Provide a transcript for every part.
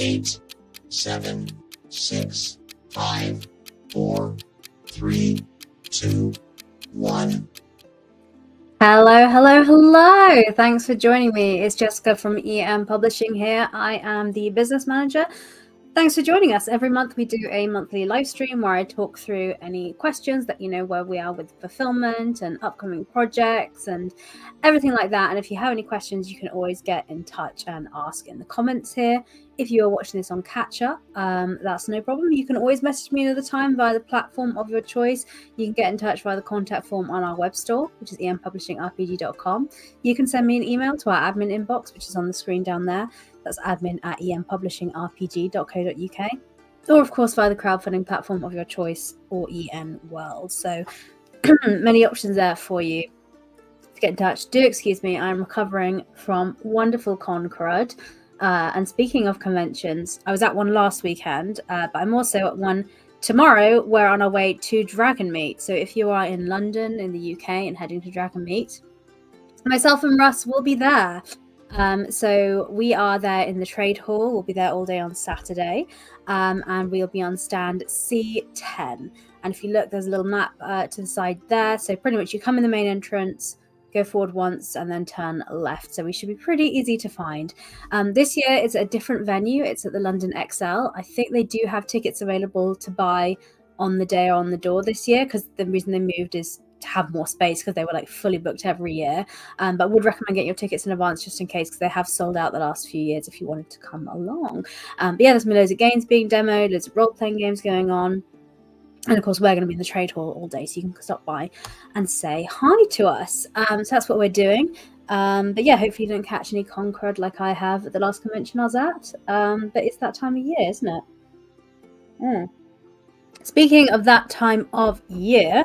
8, 7, 6, 5, 4, 3, 2, 1. Hello. Thanks for joining me. It's Jessica from EM Publishing here. I am the business manager. Thanks for joining us. Every month we do a monthly live stream where I talk through any questions that where we are with fulfillment and upcoming projects and everything like that. And if you have any questions, you can always get in touch and ask in the comments here. If you are watching this on catch up, that's no problem. You can always message me another time via the platform of your choice. You can get in touch via the contact form on our web store, which is empublishingrpg.com. You can send me an email to our admin inbox, which is on the screen down there. That's admin@empublishingrpg.co.uk, or of course via the crowdfunding platform of your choice or EN World. So many options there for you to get in touch. Do excuse me, I'm recovering from wonderful con crud. And speaking of conventions, I was at one last weekend, but I'm also at one tomorrow. We're on our way to Dragon Meet. So if you are in London in the UK and heading to Dragon Meet, myself and Russ will be there. So we are there in the trade hall. We'll be there all day on Saturday, and we'll be on stand C10. And if you look, there's a little map to the side there. So pretty much you come in the main entrance, go forward once, and then turn left. So we should be pretty easy to find. This year it's a different venue. It's at the London XL. I think they do have tickets available to buy on the day or on the door this year, because the reason they moved is to have more space, because they were like fully booked every year, but would recommend getting your tickets in advance just in case, because they have sold out the last few years if you wanted to come along. But yeah, there's loads of games being demoed, loads of role-playing games going on, and of course we're going to be in the trade hall all day, so you can stop by and say hi to us. So that's what we're doing. But yeah, hopefully you don't catch any con crud like I have at the last convention I was at. But it's that time of year, isn't it? Speaking of that time of year,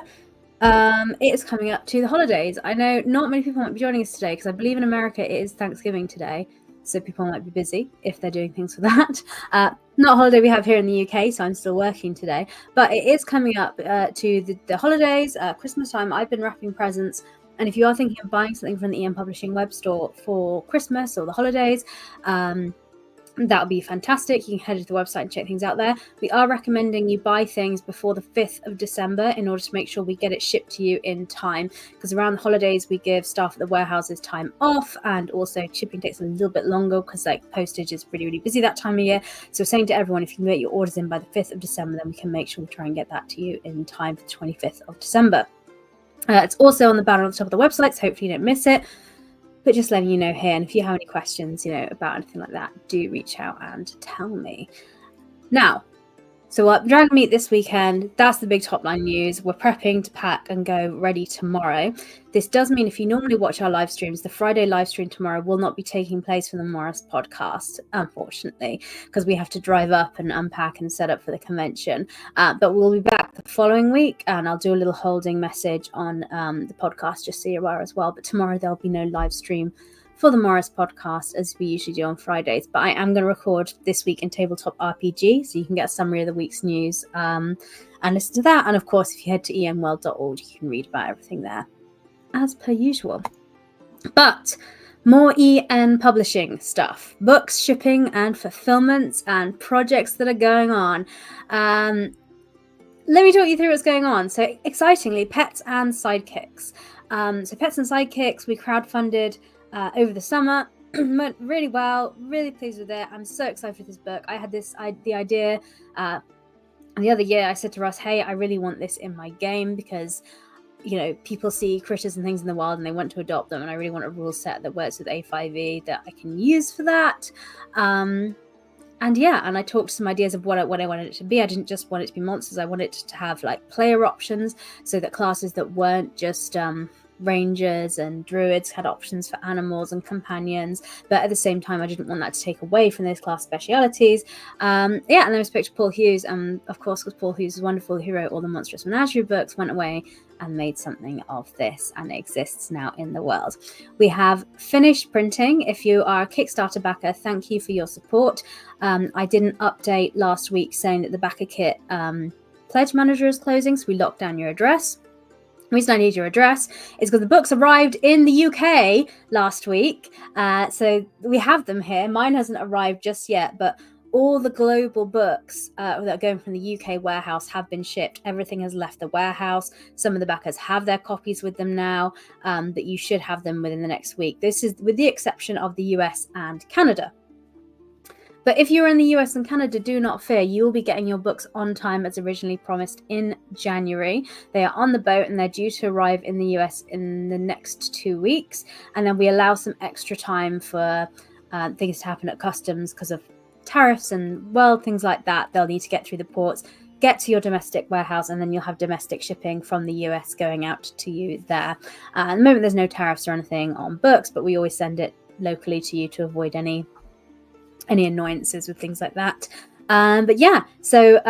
it is coming up to the holidays. I know not many people might be joining us today, because I believe in America it is Thanksgiving today, so people might be busy if they're doing things for that. Not a holiday we have here in the UK, so I'm still working today, but it is coming up to the holidays, Christmas time. I've been wrapping presents, and if you are thinking of buying something from the EM Publishing web store for Christmas or the holidays, that would be fantastic. You can head to the website and check things out there. We are recommending you buy things before the 5th of December in order to make sure we get it shipped to you in time, because around the holidays we give staff at the warehouses time off, and also shipping takes a little bit longer because like postage is really busy that time of year. So we're saying to everyone, if you can get your orders in by the 5th of December, then we can make sure we try and get that to you in time for the 25th of December. It's also on the banner on the top of the website, so hopefully you don't miss it. But just letting you know here, and if you have any questions, about anything like that, do reach out and tell me. Now, so Dragon Meet this weekend, that's the big top line news. We're prepping to pack and go ready tomorrow. This does mean if you normally watch our live streams, the Friday live stream tomorrow will not be taking place for the Morris podcast, unfortunately, because we have to drive up and unpack and set up for the convention. But we'll be back the following week, and I'll do a little holding message on the podcast just so you're aware as well. But tomorrow there'll be no live stream for the Morris podcast as we usually do on Fridays, but I am going to record this week in Tabletop RPG, so you can get a summary of the week's news and listen to that. And of course, if you head to emworld.org, you can read about everything there as per usual. But more EN publishing stuff, books, shipping and fulfillments and projects that are going on. Let me talk you through what's going on. So excitingly, Pets and Sidekicks. So Pets and Sidekicks, we crowdfunded over the summer. Went really well, really pleased with it. I'm so excited for this book. I had the idea the other year. I said to Russ, hey, I really want this in my game, because people see critters and things in the wild and they want to adopt them, and I really want a rule set that works with A5e that I can use for that. And I talked some ideas of what I wanted it to be. I didn't just want it to be monsters. I wanted it to have like player options, so that classes that weren't just rangers and druids had options for animals and companions, but at the same time I didn't want that to take away from those class specialities. And then we spoke to Paul Hughes, of course, because Paul Hughes is wonderful, who wrote all the Monstrous Menagerie books, went away and made something of this, and it exists now in the world. We have finished printing. If you are a Kickstarter backer, thank you for your support. I didn't update last week saying that the backer kit pledge manager is closing, so we locked down your address. The reason I need your address is because the books arrived in the UK last week. So we have them here. Mine hasn't arrived just yet, but all the global books that are going from the UK warehouse have been shipped. Everything has left the warehouse. Some of the backers have their copies with them now, but you should have them within the next week. This is with the exception of the US and Canada. But if you're in the US and Canada, do not fear. You will be getting your books on time as originally promised in January. They are on the boat and they're due to arrive in the US in the next 2 weeks. And then we allow some extra time for things to happen at customs because of tariffs and, well, things like that. They'll need to get through the ports, get to your domestic warehouse, and then you'll have domestic shipping from the US going out to you there. At the moment, there's no tariffs or anything on books, but we always send it locally to you to avoid any annoyances with things like that. But yeah, so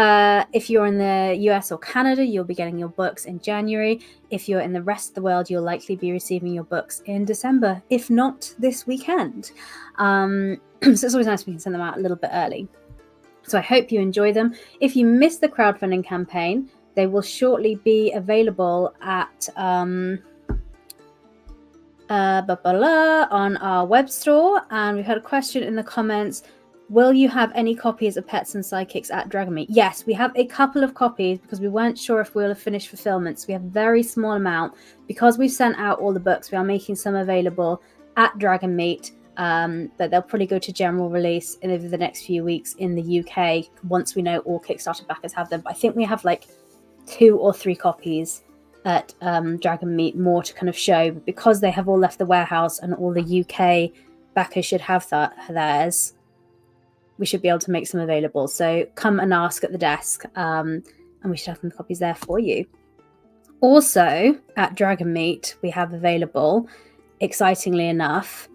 if you're in the US or Canada, you'll be getting your books in January. If you're in the rest of the world, you'll likely be receiving your books in December, if not this weekend. So it's always nice we can send them out a little bit early. So I hope you enjoy them. If you missed the crowdfunding campaign, they will shortly be available at on our web store. And we've had a question in the comments: will you have any copies of Pets and Sidekicks at Dragon Meet? Yes, we have a couple of copies because we weren't sure if we'll have finished fulfillment. So we have a very small amount. Because we've sent out all the books, we are making some available at Dragon Meet, but they'll probably go to general release over the next few weeks in the UK once we know all Kickstarter backers have them. But I think we have like 2 or 3 copies at Dragon Meet, more to kind of show. But because they have all left the warehouse and all the UK backers should have theirs, we should be able to make some available. So come and ask at the desk, and we should have some copies there for you. Also at Dragon Meet, we have available, excitingly enough,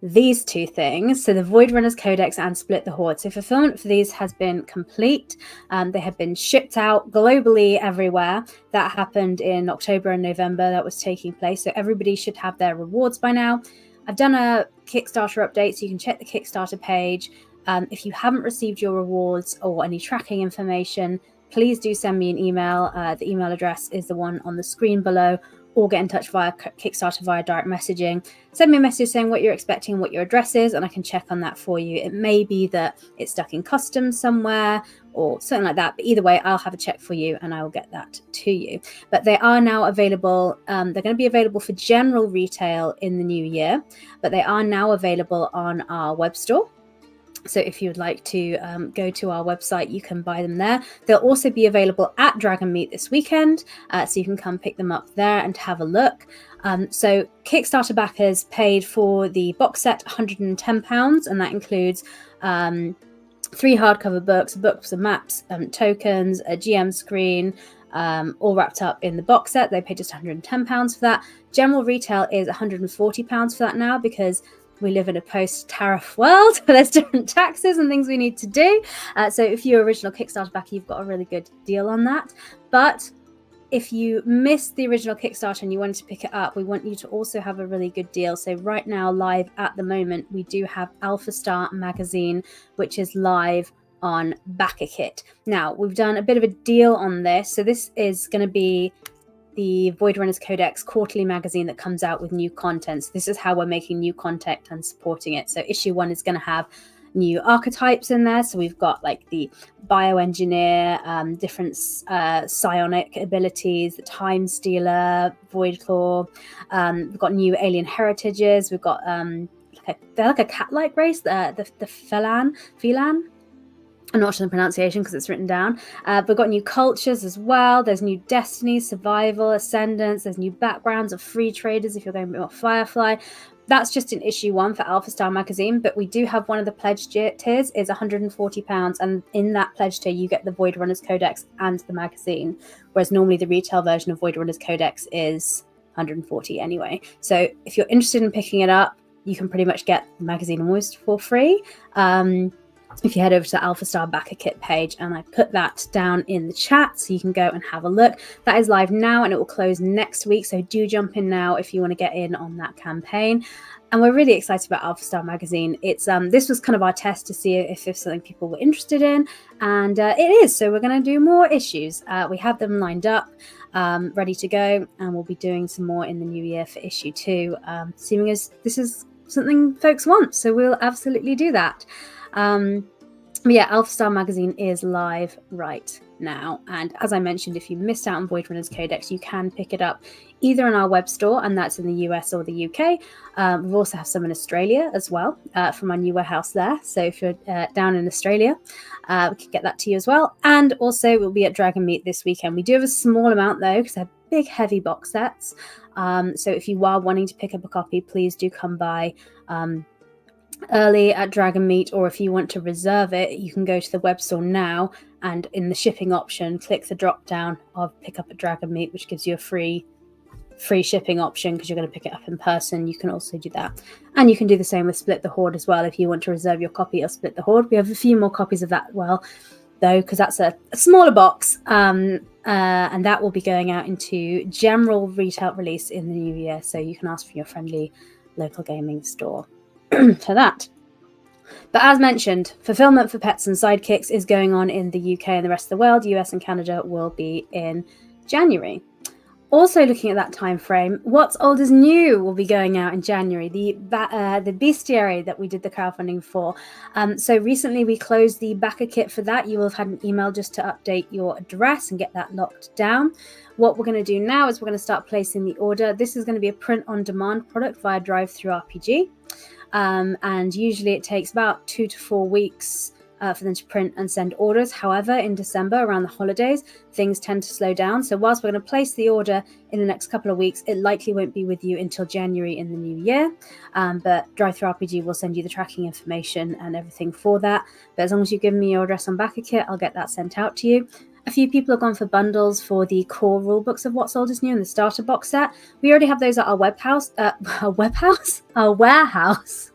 these 2 things. So the Void Runners Codex and Split the Horde. So fulfillment for these has been complete. They have been shipped out globally everywhere. That happened in October and November. That was taking place. So everybody should have their rewards by now. I've done a Kickstarter update, so you can check the Kickstarter page. If you haven't received your rewards or any tracking information, please do send me an email. The email address is the one on the screen below, or get in touch via Kickstarter via direct messaging. Send me a message saying what you're expecting, what your address is, and I can check on that for you. It may be that it's stuck in customs somewhere or something like that, but either way, I'll have a check for you and I will get that to you. But they are now available. They're going to be available for general retail in the new year, but they are now available on our web store. So if you would like to go to our website, you can buy them there. They'll also be available at Dragon Meet this weekend, so you can come pick them up there and have a look. So Kickstarter backers paid for the box set £110, and that includes 3 hardcover books, books of maps, tokens, a GM screen, all wrapped up in the box set. They paid just £110 for that. General retail is £140 for that now, because we live in a post-tariff world. There's different taxes and things we need to do. So if you're original Kickstarter backer, you've got a really good deal on that. But if you missed the original Kickstarter and you wanted to pick it up, we want you to also have a really good deal. So right now, live at the moment, we do have Alpha Star magazine, which is live on BackerKit. Now, we've done a bit of a deal on this. So this is going to be the Void Runners Codex quarterly magazine that comes out with new content. So this is how we're making new content and supporting it. So issue 1 is going to have new archetypes in there. So we've got like the bioengineer, different psionic abilities, the time stealer, void claw. We've got new alien heritages. We've got they're like a cat-like race, the Felan. I'm not sure the pronunciation because it's written down. We've got new cultures as well. There's new destinies, survival, ascendants. There's new backgrounds of free traders if you're going more Firefly. That's just in issue 1 for Alpha Star magazine. But we do have one of the pledge tiers is £140. And in that pledge tier, you get the Void Runners Codex and the magazine. Whereas normally the retail version of Void Runners Codex is £140 anyway. So if you're interested in picking it up, you can pretty much get the magazine almost for free. If you head over to the Alpha Star BackerKit page, and I put that down in the chat so you can go and have a look. That is live now and it will close next week, so do jump in now if you want to get in on that campaign. And we're really excited about Alpha Star magazine. It's this was kind of our test to see if it's something people were interested in, and it is. So we're going to do more issues. We have them lined up, ready to go, and we'll be doing some more in the new year for issue 2, seeming as this is something folks want. So we'll absolutely do that. But yeah, Alpha Star Magazine is live right now. And as I mentioned, if you missed out on Void Runners Codex, you can pick it up either in our web store, and that's in the US or the UK. We also have some in Australia as well from our new warehouse there. So if you're down in Australia, we can get that to you as well. And also, we'll be at Dragon Meet this weekend. We do have a small amount though, because they're big, heavy box sets. So if you are wanting to pick up a copy, please do come by early at Dragon Meet, or if you want to reserve it, you can go to the web store now and in the shipping option click the drop down of pick up at Dragon Meet, which gives you a free shipping option because you're going to pick it up in person. You can also do that, and you can do the same with Split the Horde as well if you want to reserve your copy of Split the Horde. We have a few more copies of that though, because that's a smaller box, and that will be going out into general retail release in the new year, so you can ask for your friendly local gaming store for that. But as mentioned, fulfillment for Pets and Sidekicks is going on in the UK and the rest of the world. US and Canada will be in January. Also looking at that time frame, What's Old is New will be going out in January, the bestiary that we did the crowdfunding for. So recently we closed the backer kit for that. You will have had an email just to update your address and get that locked down. What we're going to do now is we're going to start placing the order. This is going to be a print-on-demand product via DriveThruRPG. And usually it takes about 2 to 4 weeks for them to print and send orders. However, in December, around the holidays, things tend to slow down. So whilst we're going to place the order in the next couple of weeks, it likely won't be with you until January in the new year. But DriveThruRPG will send you the tracking information and everything for that. But as long as you give me your address on BackerKit, I'll get that sent out to you. A few people have gone for bundles for the core rulebooks of What's Old is New and the starter box set. We already have those at our our warehouse.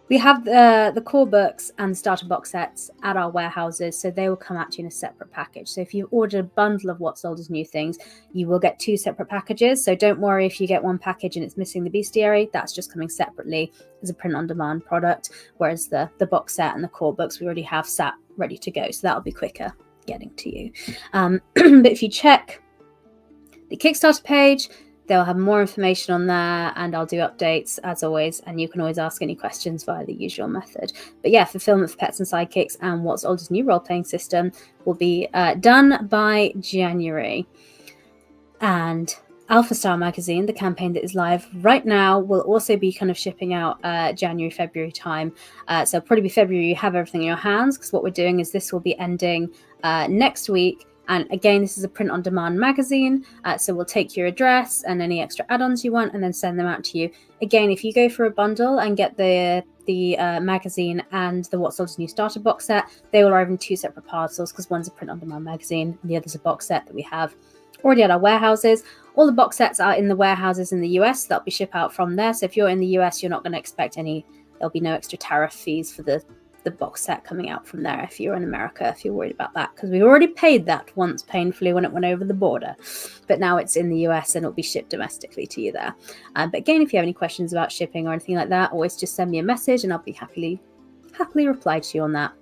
We have the core books and starter box sets at our warehouses, so they will come out to you in a separate package. So if you order a bundle of What's Old is New things, you will get 2 separate packages. So don't worry if you get one package and it's missing the bestiary. That's just coming separately as a print-on-demand product, whereas the box set and the core books we already have sat ready to go, so that'll be quicker getting to you. But if you check the Kickstarter page, they'll have more information on there, and I'll do updates as always, and you can always ask any questions via the usual method. But yeah, fulfillment for Pets and Sidekicks and What's Old is New role-playing system will be done by January. And Alpha Star Magazine, the campaign that is live right now, will also be kind of shipping out January, February time. So it'll probably be February you have everything in your hands, because what we're doing is this will be ending next week. And again, this is a print-on-demand magazine, so we'll take your address and any extra add-ons you want and then send them out to you. Again, if you go for a bundle and get the magazine and the What's Old is New starter box set, they will arrive in 2 separate parcels, because one's a print-on-demand magazine and the other's a box set that we have already at our warehouses. All the box sets are in the warehouses in the US, so that'll be shipped out from there. So if you're in the US, you're not going to expect there'll be no extra tariff fees for the box set coming out from there if you're in America, if you're worried about that, because we already paid that once painfully when it went over the border, but now it's in the US and it'll be shipped domestically to you there. But again, if you have any questions about shipping or anything like that, always just send me a message and I'll be happily reply to you on that.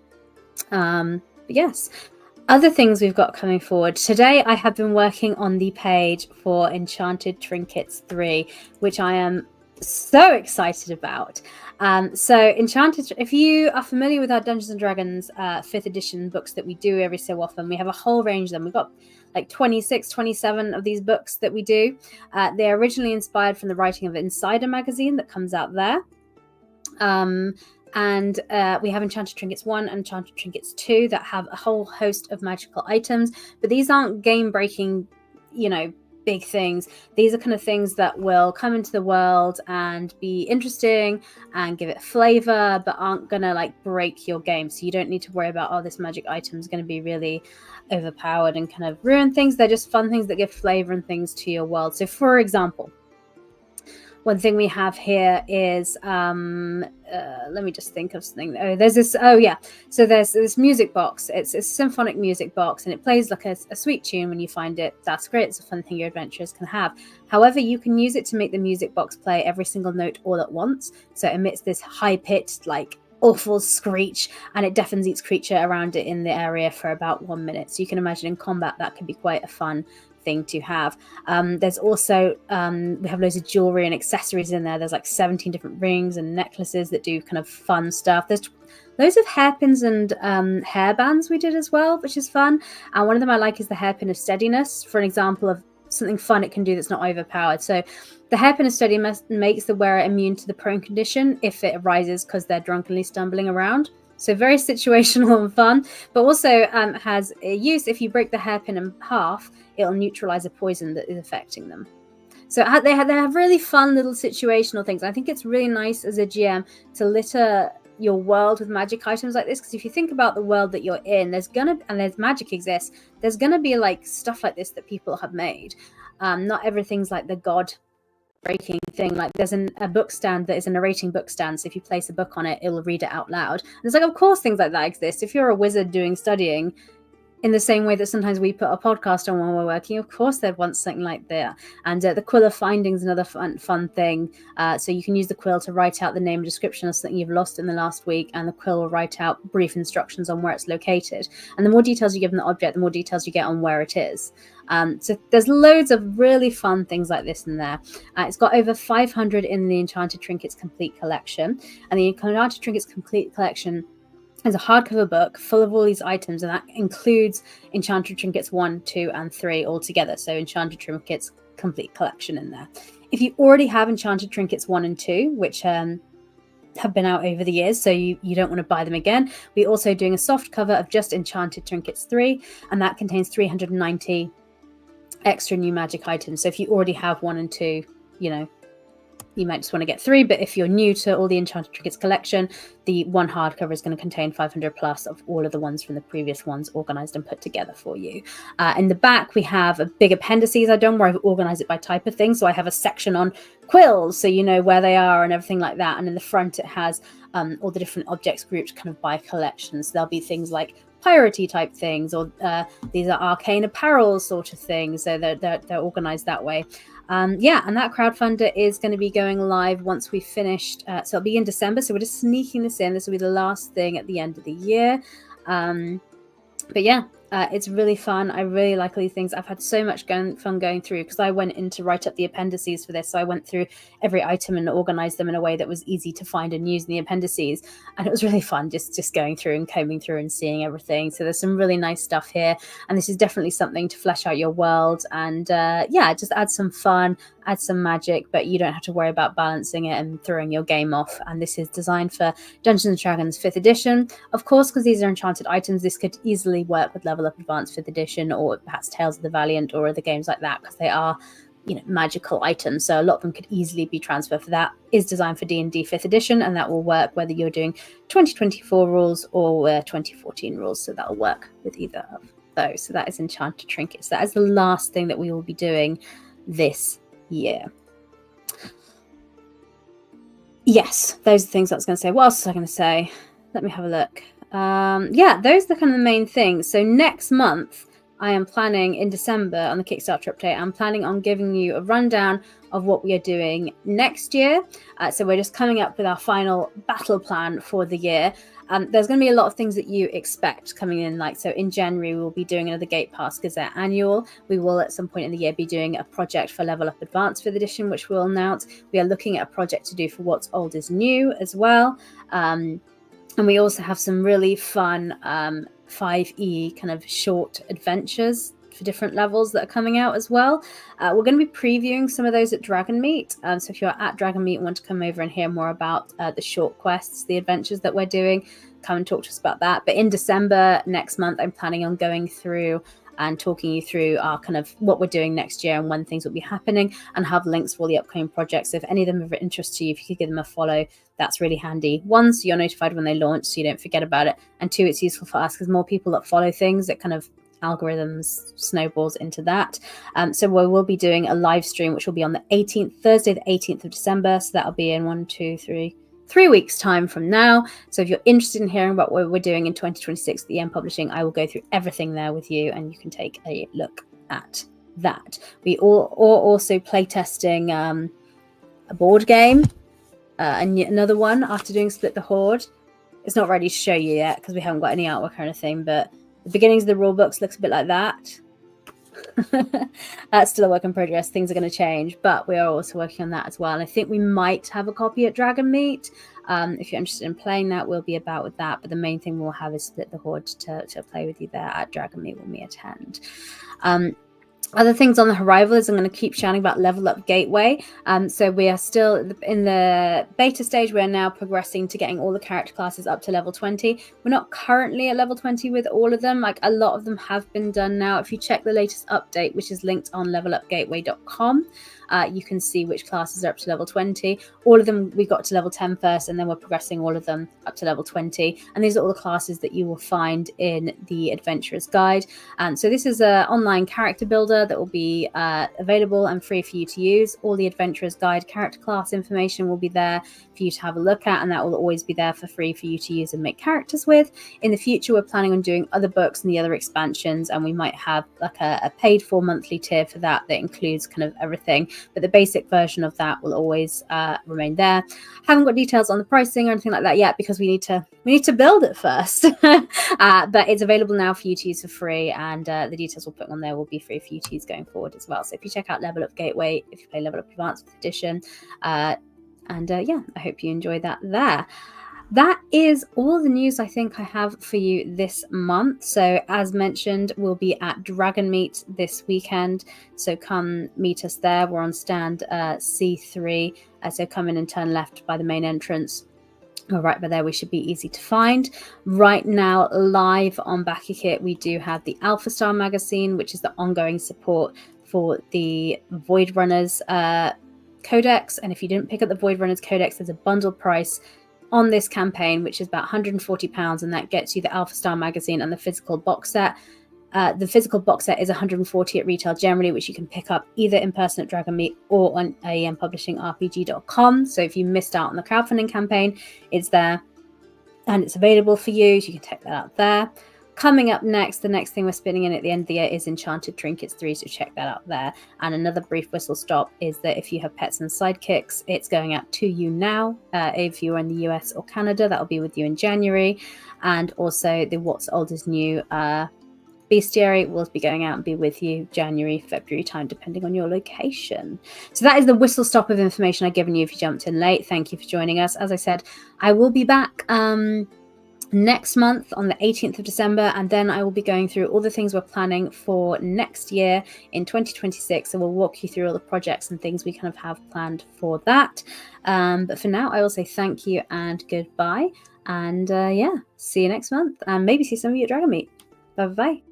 But yes, other things we've got coming forward today, I have been working on the page for Enchanted Trinkets 3, which I am so excited about. So Enchanted, if you are familiar with our Dungeons and Dragons 5th edition books that we do every so often, we have a whole range of them. We've got like 26, 27 of these books that we do. They're originally inspired from the writing of Insider magazine that comes out there. And we have Enchanted Trinkets 1 and Enchanted Trinkets 2 that have a whole host of magical items, but these aren't game-breaking, big things. These are kind of things that will come into the world and be interesting and give it flavor, but aren't gonna like break your game. So you don't need to worry about, this magic item is going to be really overpowered and kind of ruin things. They're just fun things that give flavor and things to your world. So for example, one thing we have here is, let me just think of something. So there's this music box. It's a symphonic music box, and it plays like a sweet tune when you find it. That's great. It's a fun thing your adventurers can have. However, you can use it to make the music box play every single note all at once. So it emits this high-pitched, like, awful screech, and it deafens each creature around it in the area for about 1 minute. So you can imagine in combat that could be quite a fun thing to have. There's also we have loads of jewelry and accessories in there. There's like 17 different rings and necklaces that do kind of fun stuff. There's loads of hairpins and hairbands we did as well, which is fun. And one of them I like is the hairpin of steadiness, for an example of something fun it can do that's not overpowered. So the hairpin of steadiness makes the wearer immune to the prone condition if it arises because they're drunkenly stumbling around. So very situational and fun, but also has a use. If you break the hairpin in half, it'll neutralize a poison that is affecting them. So they have really fun little situational things. I think it's really nice as a GM to litter your world with magic items like this, because if you think about the world that you're in, there's magic exists, there's gonna be like stuff like this that people have made. Not everything's like the god breaking thing. Like there's a book stand that is a narrating book stand, so if you place a book on it, it will read it out loud. And it's like, of course things like that exist. If you're a wizard doing studying, in the same way that sometimes we put a podcast on when we're working, of course they'd want something like that. And the Quill of Finding is another fun thing. So you can use the quill to write out the name and description of something you've lost in the last week, and the quill will write out brief instructions on where it's located. And the more details you give them the object, the more details you get on where it is. So there's loads of really fun things like this in there. It's got over 500 in the Enchanted Trinkets Complete Collection. And the Enchanted Trinkets Complete Collection is a hardcover book full of all these items, and that includes Enchanted Trinkets 1, 2, and 3 all together. So Enchanted Trinkets Complete Collection in there. If you already have Enchanted Trinkets 1 and 2, which have been out over the years, so you don't want to buy them again, we're also doing a soft cover of just Enchanted Trinkets 3, and that contains 390 extra new magic items. So if you already have 1 and 2, you might just want to get 3, but if you're new to all the Enchanted Trinkets collection, the one hardcover is going to contain 500 plus of all of the ones from the previous ones organized and put together for you. In the back, we have a big appendices I've done where I've organized it by type of thing. So I have a section on quills, so you know where they are and everything like that. And in the front, it has all the different objects grouped kind of by collections. There'll be things like piratey type things, or these are arcane apparel sort of things. So they're organized that way. And that crowdfunder is going to be going live once we've finished. So it'll be in December. So we're just sneaking this in. This will be the last thing at the end of the year. It's really fun. I really like all these things. I've had so much fun going through, because I went in to write up the appendices for this. So I went through every item and organized them in a way that was easy to find and use in the appendices. And it was really fun just going through and combing through and seeing everything. So there's some really nice stuff here. And this is definitely something to flesh out your world. And just add some fun, add some magic, but you don't have to worry about balancing it and throwing your game off. And this is designed for Dungeons & Dragons 5th edition. Of course, because these are enchanted items, this could easily work with Level Up Advanced 5th edition, or perhaps Tales of the Valiant, or other games like that, because they are magical items. So a lot of them could easily be transferred for that. Is designed for D&D 5th edition, and that will work whether you're doing 2024 rules or 2014 rules. So that'll work with either of those. So that is Enchanted Trinkets. That is the last thing that we will be doing this year. Yes, those are the things I was going to say. What else was I going to say? Let me have a look. Those are the kind of the main things. So next month, I am planning in December on the Kickstarter update, I'm planning on giving you a rundown of what we are doing next year. So we're just coming up with our final battle plan for the year. There's going to be a lot of things that you expect coming in. So in January, we'll be doing another Gate Pass Gazette annual. We will at some point in the year be doing a project for Level Up Advanced 5th edition, which we'll announce. We are looking at a project to do for What's Old is New as well. And we also have some really fun 5e kind of short adventures for different levels that are coming out as well. We're going to be previewing some of those at Dragon Meet. So if you're at Dragon Meet and want to come over and hear more about the short quests, the adventures that we're doing, come and talk to us about that. But in December next month, I'm planning on going through and talking you through our kind of what we're doing next year and when things will be happening, and have links for all the upcoming projects. So if any of them are of interest to you, if you could give them a follow, that's really handy. One, so you're notified when they launch, so you don't forget about it. And two, it's useful for us because more people that follow things, that kind of algorithms snowballs into that. So we will be doing a live stream, which will be on the 18th, Thursday, the 18th of December. So that'll be in 3 weeks time from now. So if you're interested in hearing about what we're doing in 2026 at EN Publishing, I will go through everything there with you, and you can take a look at that. We are also playtesting a board game, and yet another one after doing Split the Horde. It's not ready to show you yet because we haven't got any artwork or anything, but the beginnings of the rule books looks a bit like that. That's still a work in progress. Things are going to change, but we are also working on that as well. And I think we might have a copy at Dragon Meet. If you're interested in playing that, we'll be about with that. But the main thing we'll have is Split the Horde to play with you there at Dragon Meet when we attend. Other things on the horizon is I'm going to keep shouting about Level Up Gateway. So we are still in the beta stage. We're now progressing to getting all the character classes up to level 20. We're not currently at level 20 with all of them. Like, a lot of them have been done now. If you check the latest update, which is linked on levelupgateway.com, you can see which classes are up to level 20. All of them, we got to level 10 first, and then we're progressing all of them up to level 20. And these are all the classes that you will find in the Adventurer's Guide. So this is an online character builder that will be available and free for you to use. All the Adventurer's Guide character class information will be there for you to have a look at, and that will always be there for free for you to use and make characters with. In the future, we're planning on doing other books and the other expansions, and we might have like a paid for monthly tier for that includes kind of everything. But the basic version of that will always remain there. Haven't got details on the pricing or anything like that yet, because we need to build it first. But it's available now for you to use for free, and the details we'll put on there will be free for you to use going forward as well. So if you check out Level Up Gateway, if you play Level Up Advanced Edition, yeah, I hope you enjoy that there. That is all the news I think I have for you this month. So as mentioned, we'll be at Dragon Meet this weekend. So come meet us there. We're on stand C3. So come in and turn left by the main entrance. Right by there, we should be easy to find. Right now, live on BackyKit, we do have the Alpha Star magazine, which is the ongoing support for the Void Runners Codex. And if you didn't pick up the Void Runners Codex, there's a bundle price on this campaign, which is about £140, and that gets you the Alpha Star magazine and the physical box set. The physical box set is £140 at retail generally, which you can pick up either in person at Dragon Meet or on AEMpublishingrpg.com. So if you missed out on the crowdfunding campaign, it's there and it's available for you. So you can check that out there. Coming up next, the next thing we're spinning in at the end of the year is Enchanted Trinkets 3, so check that out there. And another brief whistle stop is that if you have pets and sidekicks, it's going out to you now. If you're in the US or Canada, that'll be with you in January. And also the What's Old is New bestiary will be going out and be with you January, February time, depending on your location. So that is the whistle stop of information I've given you if you jumped in late. Thank you for joining us. As I said, I will be back next month on the 18th of December, and then I will be going through all the things we're planning for next year in 2026. So we'll walk you through all the projects and things we kind of have planned for that. But for now, I will say thank you and goodbye. And yeah, see you next month, and maybe see some of you at Dragon Meet. Bye bye.